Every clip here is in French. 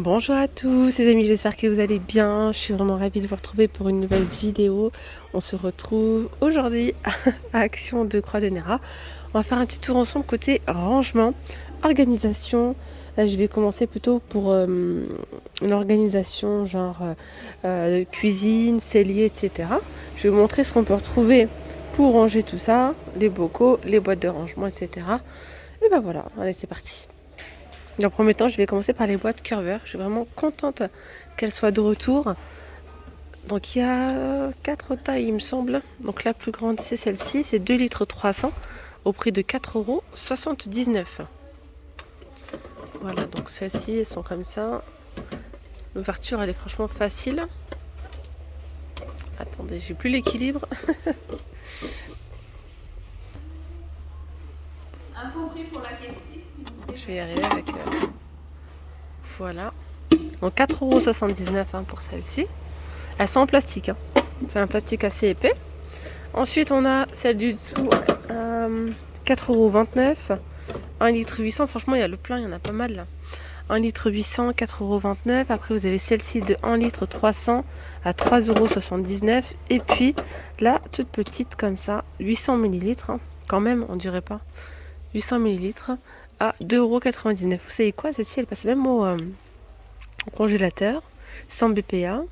Bonjour à tous les amis, j'espère que vous allez bien. Je suis vraiment ravie de vous retrouver pour une nouvelle vidéo. On se retrouve aujourd'hui à Action de Croix de Néra. On va faire un petit tour ensemble côté rangement, organisation. Là, je vais commencer plutôt pour une organisation genre cuisine, cellier, etc. Je vais vous montrer ce qu'on peut retrouver pour ranger tout ça, les bocaux, les boîtes de rangement, etc. Et ben voilà, allez c'est parti. Dans le premier temps, je vais commencer par les boîtes Curver. Je suis vraiment contente qu'elles soient de retour. Donc il y a 4 tailles, il me semble. Donc la plus grande, c'est celle-ci. C'est 2 litres 300 au prix de 4,79 €. Voilà, donc celles-ci, elles sont comme ça. L'ouverture, elle est franchement facile. Attendez, j'ai plus l'équilibre. Un faux prix pour la caisse 6. Je vais y arriver avec... Voilà. Donc 4,79 € pour celle-ci. Elles sont en plastique. C'est un plastique assez épais. Ensuite, on a celle du dessous, 4,29 €. 1 litre 800. Franchement, il y a le plein, il y en a pas mal là. 1 litre 800, 4,29 €. Après, vous avez celle-ci de 1 litre 300 à 3,79 €. Et puis, la toute petite comme ça, 800 ml. Quand même, on dirait pas. 800 ml à 2,99 €. Vous savez quoi? Celle-ci, elle passe même au congélateur, sans BPA.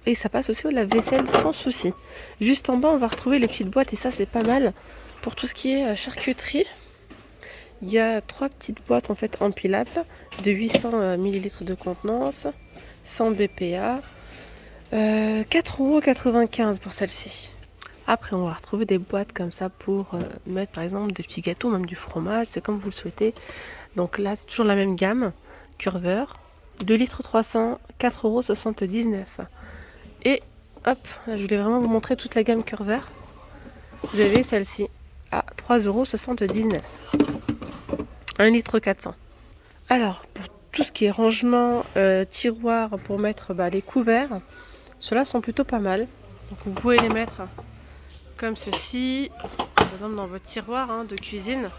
Et ça passe aussi au lave-vaisselle sans souci. Juste en bas, on va retrouver les petites boîtes. Et ça, c'est pas mal pour tout ce qui est charcuterie. Il y a 3 petites boîtes en fait empilables de 800 ml de contenance, sans BPA. 4,95 € pour celle-ci. Après, on va retrouver des boîtes comme ça pour mettre par exemple des petits gâteaux, même du fromage. C'est comme vous le souhaitez. Donc là, c'est toujours la même gamme. Curver. 2 litres 300, 4,79 €. Et hop, là, je voulais vraiment vous montrer toute la gamme Curver. Vous avez celle-ci à 3,79 €. 1 litre 400. Alors, pour tout ce qui est rangement, tiroir pour mettre les couverts, ceux-là sont plutôt pas mal. Donc vous pouvez les mettre comme ceci, par exemple dans votre tiroir de cuisine.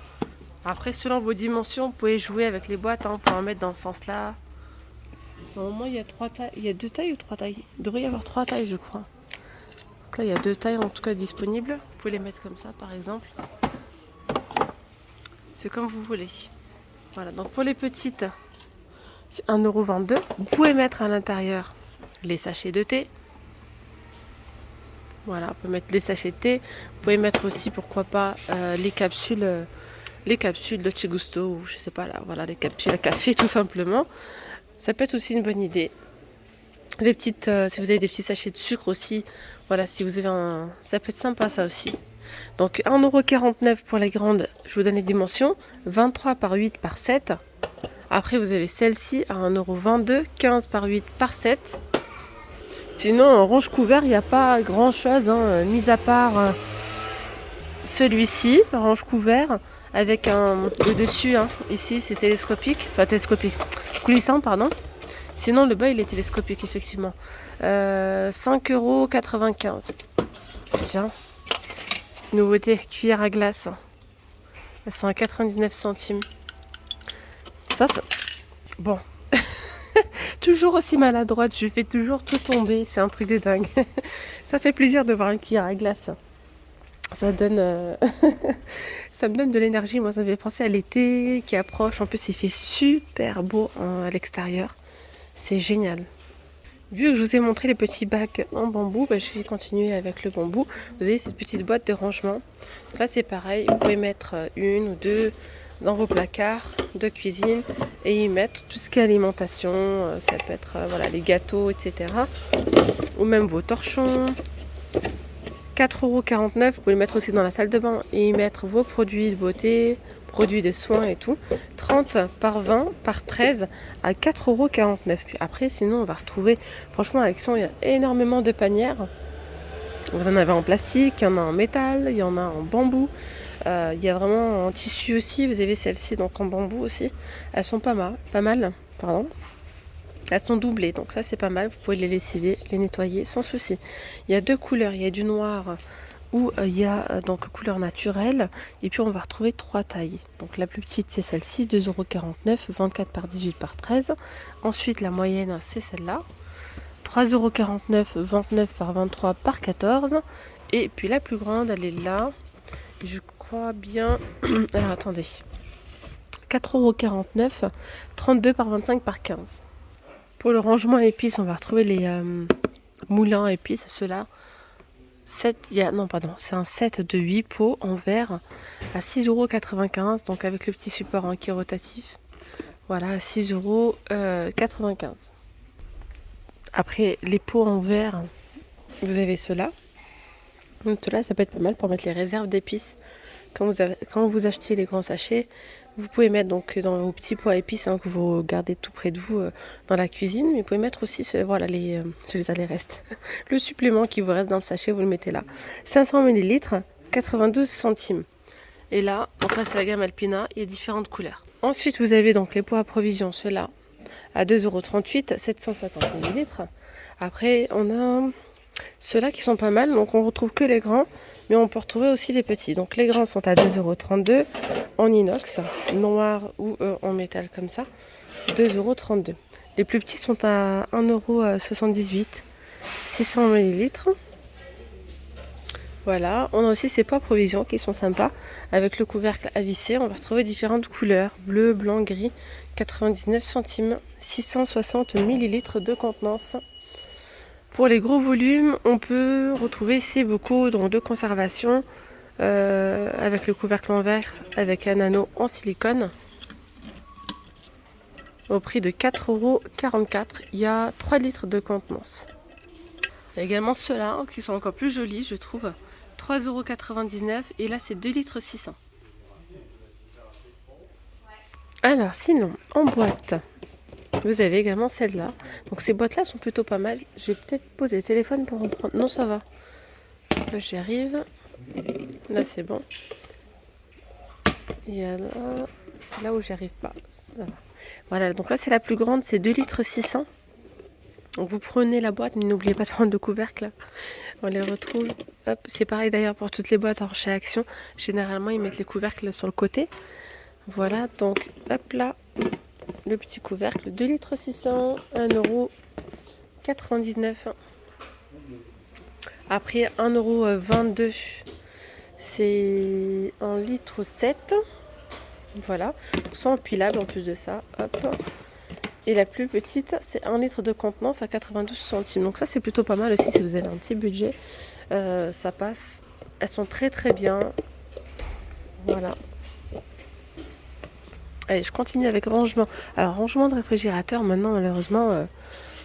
Après, selon vos dimensions, vous pouvez jouer avec les boîtes pour en mettre dans ce sens-là. Normalement, il y a 3 tailles. Il y a 2 tailles ou 3 tailles? Il devrait y avoir 3 tailles, je crois. Donc là, il y a 2 tailles en tout cas disponibles. Vous pouvez les mettre comme ça, par exemple. C'est comme vous voulez. Voilà, donc pour les petites, c'est 1,22 €. Vous pouvez mettre à l'intérieur les sachets de thé. Voilà, on peut mettre les sachets de thé. Vous pouvez mettre aussi, pourquoi pas, les capsules Dolce Gusto ou je sais pas là, voilà, les capsules à café tout simplement. Ça peut être aussi une bonne idée. Des petites, si vous avez des petits sachets de sucre aussi, voilà, si vous avez ça peut être sympa ça aussi. Donc 1,49 € pour les grandes, je vous donne les dimensions, 23 par 8 par 7. Après vous avez celle-ci à 1,22 €, 15 par 8 par 7. Sinon en range couvert, il n'y a pas grand chose, mis à part celui-ci, range couvert, avec le dessus, ici c'est télescopique, enfin télescopique, coulissant pardon. Sinon le bas il est télescopique effectivement. 5,95 €. Tiens, petite nouveauté, cuillère à glace. Elles sont à 99 centimes. Ça, bon. Toujours aussi maladroite, je fais toujours tout tomber, c'est un truc de dingue. Ça fait plaisir de voir une cuillère à glace. Ça donne, ça me donne de l'énergie. Moi, ça me fait penser à l'été qui approche. En plus, il fait super beau à l'extérieur. C'est génial. Vu que je vous ai montré les petits bacs en bambou, je vais continuer avec le bambou. Vous avez cette petite boîte de rangement. Là, c'est pareil. Vous pouvez mettre une ou deux dans vos placards de cuisine et y mettre tout ce qui est alimentation. Ça peut être voilà, les gâteaux, etc. Ou même vos torchons. 4,49 €, vous pouvez le mettre aussi dans la salle de bain et y mettre vos produits de beauté, produits de soins et tout. 30 par 20 par 13 à 4,49 €. Puis après, sinon, on va retrouver, franchement, à Action, il y a énormément de panières. Vous en avez en plastique, il y en a en métal, il y en a en bambou. Il y a vraiment en tissu aussi. Vous avez celles-ci, donc en bambou aussi. Elles sont pas mal, pardon. Elles sont doublées, donc ça c'est pas mal. Vous pouvez les lessiver, les nettoyer sans souci. Il y a 2 couleurs, il y a du noir où il y a donc couleur naturelle. Et puis on va retrouver 3 tailles. Donc la plus petite c'est celle-ci, 2,49 €, 24 par 18 par 13. Ensuite la moyenne c'est celle-là, 3,49 €, 29 par 23 par 14. Et puis la plus grande elle est là, je crois bien. Alors attendez, 4,49 €, 32 par 25 par 15. Pour le rangement épices, on va retrouver les moulins à épices, ceux-là. C'est un set de 8 pots en verre à 6,95 €, donc avec le petit support qui est rotatif. Voilà, à 6,95 €. Après, les pots en verre, vous avez ceux-là. Donc ceux-là, ça peut être pas mal pour mettre les réserves d'épices. Quand vous achetez les grands sachets, vous pouvez mettre donc dans vos petits pots à épices que vous gardez tout près de vous dans la cuisine. Mais vous pouvez mettre aussi les restes. Le supplément qui vous reste dans le sachet, vous le mettez là. 500 ml, 92 centimes. Et là, donc là c'est la gamme Alpina, il y a différentes couleurs. Ensuite, vous avez donc les pots à provision, ceux-là à 2,38 €, 750 ml. Après, on a ceux-là qui sont pas mal, donc on retrouve que les grands, mais on peut retrouver aussi les petits. Donc les grands sont à 2,32 € en inox, noir ou en métal comme ça, 2,32 €. Les plus petits sont à 1,78 €, 600 ml. Voilà, on a aussi ces pots à provision qui sont sympas, avec le couvercle à visser. On va retrouver différentes couleurs, bleu, blanc, gris, 99 centimes, 660 ml de contenance. Pour les gros volumes, on peut retrouver ces bocaux de conservation avec le couvercle en verre, avec un anneau en silicone, au prix de 4,44 €. Il y a 3 litres de contenance. Il y a également ceux-là qui sont encore plus jolis, je trouve. 3,99 € et là c'est 2 litres 600. Alors sinon, en boîte, vous avez également celle-là. Donc ces boîtes-là sont plutôt pas mal. Je vais peut-être poser le téléphone pour en prendre. Non, ça va. Là, j'y arrive. Là, c'est bon. Et là, c'est là où j'y arrive pas. Ça va. Voilà, donc là, c'est la plus grande. C'est 2 litres 600. Donc vous prenez la boîte, mais n'oubliez pas de prendre le couvercle. On les retrouve. Hop, c'est pareil d'ailleurs pour toutes les boîtes chez Action. Généralement, ils mettent les couvercles sur le côté. Voilà, donc hop là. Le petit couvercle, 2 litres 600, 1,99 €. Après 1,22 €, c'est 1 litre 7. Voilà, sont empilables en plus de ça. Hop. Et la plus petite, c'est 1 litre de contenance à 92 centimes. Donc ça, c'est plutôt pas mal aussi si vous avez un petit budget. Ça passe. Elles sont très très bien. Voilà. Allez, je continue avec rangement. Alors, rangement de réfrigérateur, maintenant, malheureusement,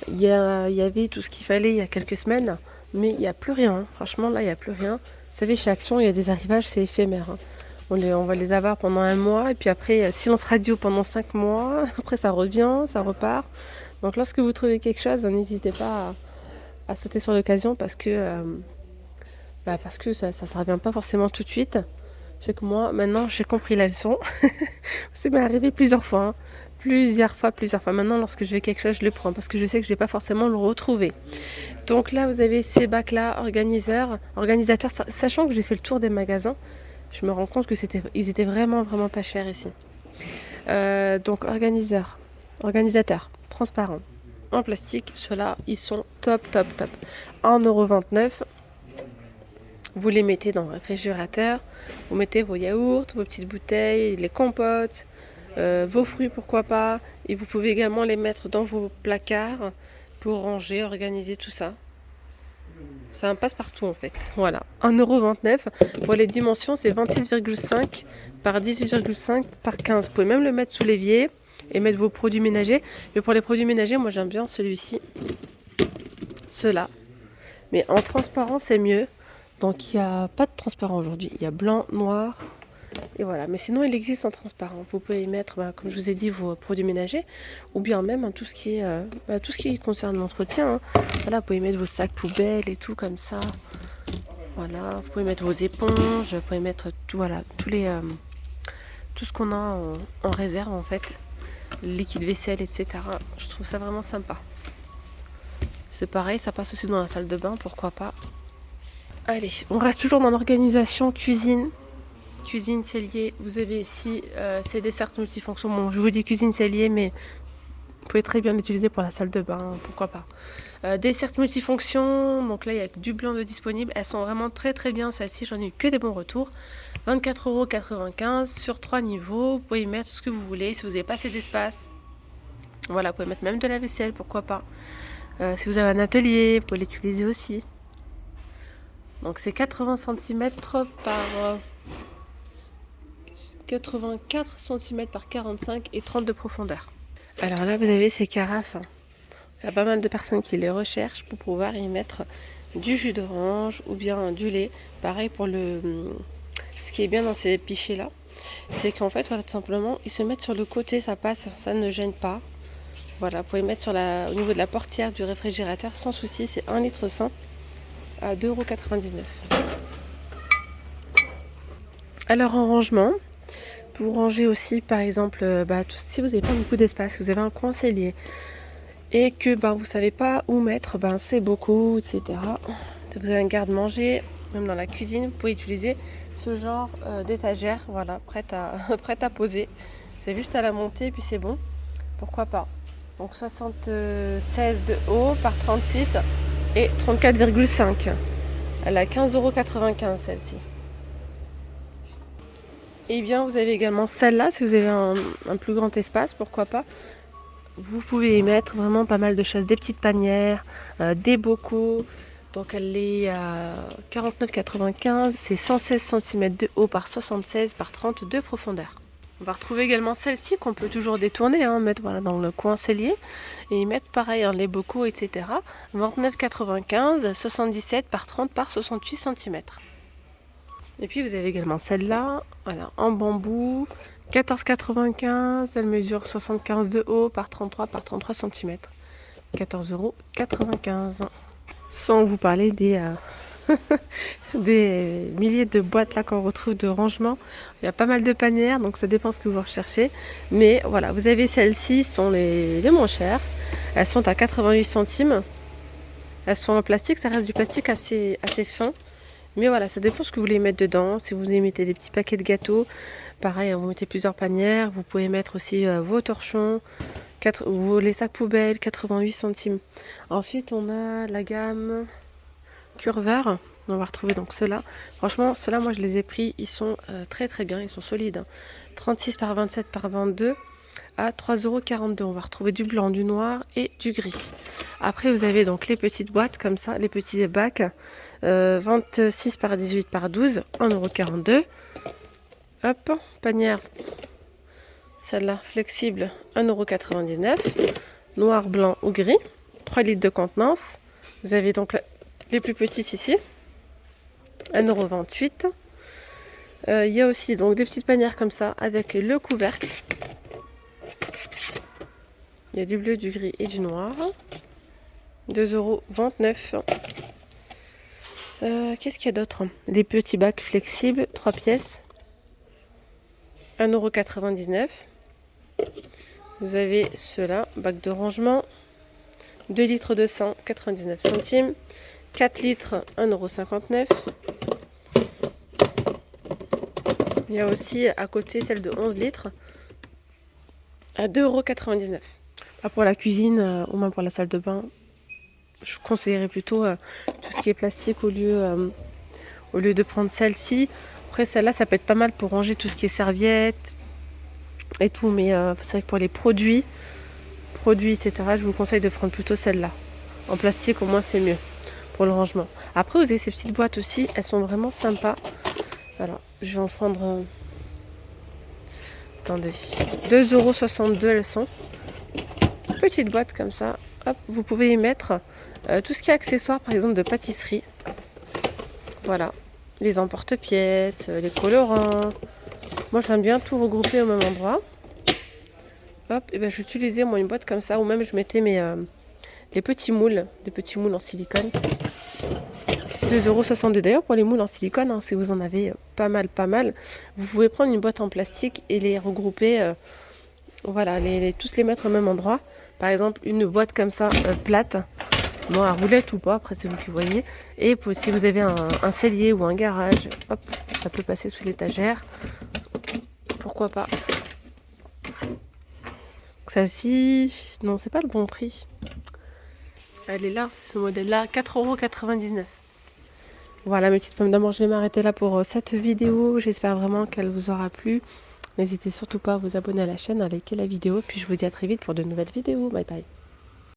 il y avait tout ce qu'il fallait il y a quelques semaines, mais il n'y a plus rien. Franchement, là, il n'y a plus rien. Vous savez, chez Action, il y a des arrivages, c'est éphémère. On va les avoir pendant 1 mois, et puis après, silence radio pendant 5 mois. Après, ça revient, ça repart. Donc, lorsque vous trouvez quelque chose, n'hésitez pas à sauter sur l'occasion parce que ça ne revient pas forcément tout de suite. Fait que moi, maintenant, j'ai compris la leçon. Ça m'est arrivé plusieurs fois. Plusieurs fois. Maintenant, lorsque je veux quelque chose, je le prends parce que je sais que je ne vais pas forcément le retrouver. Donc là, vous avez ces bacs-là, organisateurs. Sachant que j'ai fait le tour des magasins, je me rends compte que ils étaient vraiment, vraiment pas chers ici. Donc, organisateurs transparents en plastique. Ceux-là, ils sont top. 1,29 €. Vous les mettez dans le réfrigérateur, vous mettez vos yaourts, vos petites bouteilles, les compotes, vos fruits pourquoi pas. Et vous pouvez également les mettre dans vos placards pour ranger, organiser tout ça. C'est un passe-partout en fait. Voilà, 1,29 €. Pour les dimensions, c'est 26,5 par 18,5 par 15. Vous pouvez même le mettre sous l'évier et mettre vos produits ménagers. Mais pour les produits ménagers, moi j'aime bien celui-ci. Ceux-là. Mais en transparent, c'est mieux. Donc il n'y a pas de transparent aujourd'hui, il y a blanc, noir, et voilà. Mais sinon il existe en transparent. Vous pouvez y mettre, comme je vous ai dit, vos produits ménagers, ou bien même tout ce qui concerne l'entretien. Voilà, vous pouvez mettre vos sacs poubelles et tout comme ça. Voilà, vous pouvez mettre vos éponges, vous pouvez mettre tout, voilà, tout ce qu'on a en réserve en fait, liquide vaisselle, etc. Je trouve ça vraiment sympa. C'est pareil, ça passe aussi dans la salle de bain, pourquoi pas. Allez, on reste toujours dans l'organisation cuisine. Cuisine cellier, vous avez ici ces desserts multifonctions. Bon, je vous dis cuisine cellier, mais vous pouvez très bien l'utiliser pour la salle de bain, pourquoi pas. Desserts multifonctions, donc là il y a du blanc de disponible. Elles sont vraiment très bien, celles-ci, j'en ai eu que des bons retours. 24,95 € sur 3 niveaux. Vous pouvez y mettre ce que vous voulez si vous n'avez pas assez d'espace. Voilà, vous pouvez mettre même de la vaisselle, pourquoi pas. Si vous avez un atelier, vous pouvez l'utiliser aussi. Donc c'est 80 cm par 84 cm par 45 et 30 de profondeur. Alors là, vous avez ces carafes. Il y a pas mal de personnes qui les recherchent pour pouvoir y mettre du jus d'orange ou bien du lait. Pareil pour le... Ce qui est bien dans ces pichets là, c'est qu'en fait, voilà, tout simplement, ils se mettent sur le côté, ça passe, ça ne gêne pas. Voilà, vous pouvez mettre sur au niveau de la portière du réfrigérateur sans souci. C'est 1,1 litre à 2,99 €. Alors en rangement, pour ranger aussi par exemple, si vous n'avez pas beaucoup d'espace, vous avez un coin cellier et que vous ne savez pas où mettre, c'est beaucoup, etc. Si vous avez un garde-manger, même dans la cuisine, vous pouvez utiliser ce genre d'étagère, voilà, prête à poser. C'est juste à la monter et puis c'est bon, pourquoi pas. Donc 76 de haut par 36 et 34,5. Elle a 15,95 € celle-ci. Et bien vous avez également celle-là, si vous avez un plus grand espace, pourquoi pas. Vous pouvez y mettre vraiment pas mal de choses, des petites panières, des bocaux. Donc elle est à 49,95 €, c'est 116 cm de haut par 76 par 30 de profondeur. On va retrouver également celle-ci qu'on peut toujours détourner, mettre dans le coin cellier et y mettre pareil les bocaux, etc. 29,95 €, 77 par 30 par 68 cm. Et puis vous avez également celle-là, voilà, en bambou, 14,95 €, elle mesure 75 de haut par 33 par 33 cm. 14,95 €. Sans vous parler des milliers de boîtes là qu'on retrouve de rangement. Il y a pas mal de panières, donc ça dépend ce que vous recherchez. Mais voilà, vous avez celles-ci, sont les moins chères. Elles sont à 88 centimes. Elles sont en plastique, ça reste du plastique assez fin. Mais voilà, ça dépend ce que vous voulez mettre dedans. Si vous y mettez des petits paquets de gâteaux, pareil, vous mettez plusieurs panières. Vous pouvez mettre aussi vos torchons, les sacs poubelles, 88 centimes. Ensuite, on a la gamme Curver. On va retrouver donc ceux-là. Franchement, ceux-là, moi, je les ai pris. Ils sont très bien. Ils sont solides. 36 par 27 par 22 à 3,42 €. On va retrouver du blanc, du noir et du gris. Après, vous avez donc les petites boîtes comme ça, les petits bacs. 26 par 18 par 12, 1,42 €. Hop, panière. Celle-là, flexible, 1,99 €. Noir, blanc ou gris. 3 litres de contenance. Vous avez donc les plus petites ici. 1,28 €. Il y a aussi donc des petites panières comme ça avec le couvercle. Il y a du bleu, du gris et du noir. 2,29 €. Qu'est-ce qu'il y a d'autre? Des petits bacs flexibles, 3 pièces. 1,99 €. Vous avez ceux-là, bac de rangement. 2 litres de sang, 99 centimes. 4 litres, 1,59 €. Il y a aussi à côté celle de 11 litres à 2,99 €. Pour la cuisine, ou même pour la salle de bain, je conseillerais plutôt tout ce qui est plastique au lieu de prendre celle-ci. Après celle-là, ça peut être pas mal pour ranger tout ce qui est serviettes et tout, mais c'est vrai que pour les produits, etc., je vous conseille de prendre plutôt celle-là. En plastique, au moins, c'est mieux pour le rangement. Après, vous avez ces petites boîtes aussi, elles sont vraiment sympas. Alors, je vais en prendre... Attendez, 2,62 € elles sont. Petite boîte comme ça. Hop, vous pouvez y mettre tout ce qui est accessoires, par exemple de pâtisserie. Voilà, les emporte-pièces, les colorants. Moi, j'aime bien tout regrouper au même endroit. Hop, et ben j'utilisais moi une boîte comme ça, ou même je mettais les petits moules, des petits moules en silicone. 2,62 € d'ailleurs pour les moules en silicone, si vous en avez pas mal. Vous pouvez prendre une boîte en plastique et les regrouper, voilà, tous les mettre au même endroit. Par exemple, une boîte comme ça, plate, Bon, à roulette ou pas, après c'est vous qui voyez. Et si vous avez un cellier ou un garage, hop, ça peut passer sous l'étagère. Pourquoi pas. Celle-ci, non, c'est pas le bon prix. Elle est là, c'est ce modèle-là, 4,99 €. Voilà mes petites pommes d'amour, je vais m'arrêter là pour cette vidéo. J'espère vraiment qu'elle vous aura plu. N'hésitez surtout pas à vous abonner à la chaîne, à liker la vidéo. Puis je vous dis à très vite pour de nouvelles vidéos. Bye bye.